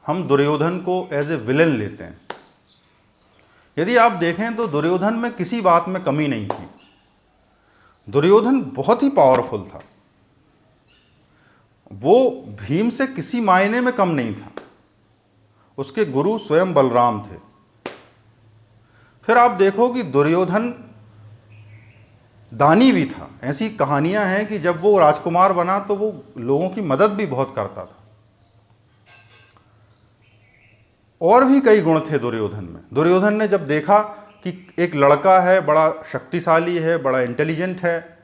हम दुर्योधन को as a villain लेते हैं। यदि आप देखें तो दुर्योधन में किसी बात में कमी नहीं थी। दुर्योधन बहुत ही पावरफुल था, वो भीम से किसी मायने में कम नहीं था। उसके गुरु स्वयं बलराम थे। फिर आप देखो कि दुर्योधन दानी भी था। ऐसी कहानियां हैं कि जब वो राजकुमार बना तो वो लोगों की मदद भी बहुत करता था। और भी कई गुण थे दुर्योधन में। दुर्योधन ने जब देखा कि एक लड़का है, बड़ा शक्तिशाली है, बड़ा इंटेलिजेंट है,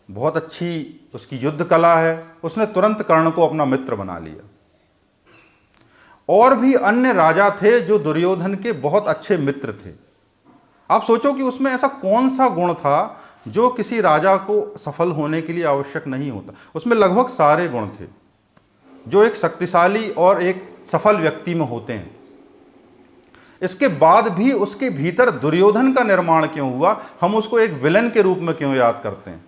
बहुत अच्छी उसकी युद्ध कला है, उसने तुरंत कर्ण को अपना मित्र बना लिया। और भी अन्य राजा थे जो दुर्योधन के बहुत अच्छे मित्र थे। आप सोचो कि उसमें ऐसा कौन सा गुण था जो किसी राजा को सफल होने के लिए आवश्यक नहीं होता। उसमें लगभग सारे गुण थे जो एक शक्तिशाली और एक सफल व्यक्ति में होते हैं। इसके बाद भी उसके भीतर दुर्योधन का निर्माण क्यों हुआ, हम उसको एक विलन के रूप में क्यों याद करते हैं?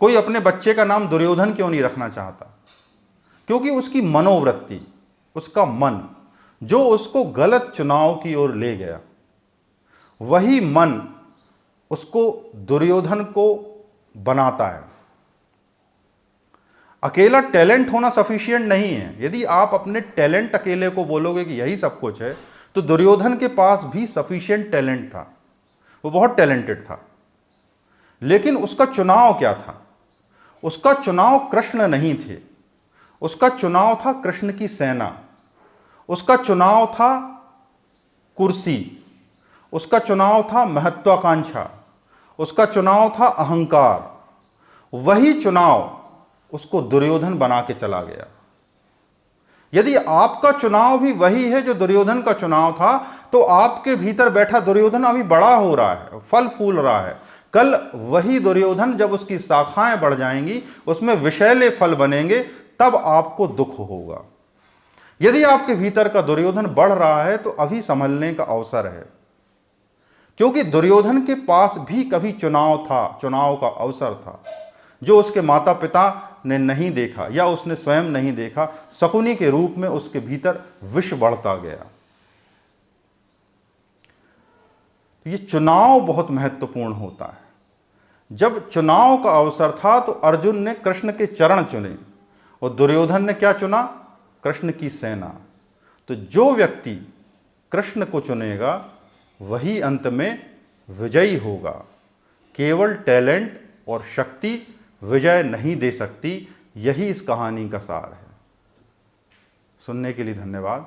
कोई अपने बच्चे का नाम दुर्योधन क्यों नहीं रखना चाहता? क्योंकि उसकी मनोवृत्ति, उसका मन जो उसको गलत चुनाव की ओर ले गया, वही मन उसको दुर्योधन को बनाता है। अकेला टैलेंट होना सफिशिएंट नहीं है। यदि आप अपने टैलेंट अकेले को बोलोगे कि यही सब कुछ है, तो दुर्योधन के पास भी सफिशिएंट टैलेंट था, वो बहुत टैलेंटेड था। लेकिन उसका चुनाव क्या था? उसका चुनाव कृष्ण नहीं थे, उसका चुनाव था कृष्ण की सेना, उसका चुनाव था कुर्सी, उसका चुनाव था महत्वाकांक्षा, उसका चुनाव था अहंकार। वही चुनाव उसको दुर्योधन बना के चला गया। यदि आपका चुनाव भी वही है जो दुर्योधन का चुनाव था, तो आपके भीतर बैठा दुर्योधन अभी बड़ा हो रहा है, फल फूल रहा है। कल वही दुर्योधन जब उसकी शाखाएं बढ़ जाएंगी, उसमें विषैले फल बनेंगे, तब आपको दुख होगा। यदि आपके भीतर का दुर्योधन बढ़ रहा है तो अभी संभलने का अवसर है, क्योंकि दुर्योधन के पास भी कभी चुनाव था, चुनाव का अवसर था, जो उसके माता पिता ने नहीं देखा या उसने स्वयं नहीं देखा। शकुनी के रूप में उसके भीतर विष बढ़ता गया। ये चुनाव बहुत महत्वपूर्ण होता है। जब चुनाव का अवसर था तो अर्जुन ने कृष्ण के चरण चुने और दुर्योधन ने क्या चुना? कृष्ण की सेना। तो जो व्यक्ति कृष्ण को चुनेगा वही अंत में विजयी होगा। केवल टैलेंट और शक्ति विजय नहीं दे सकती। यही इस कहानी का सार है। सुनने के लिए धन्यवाद।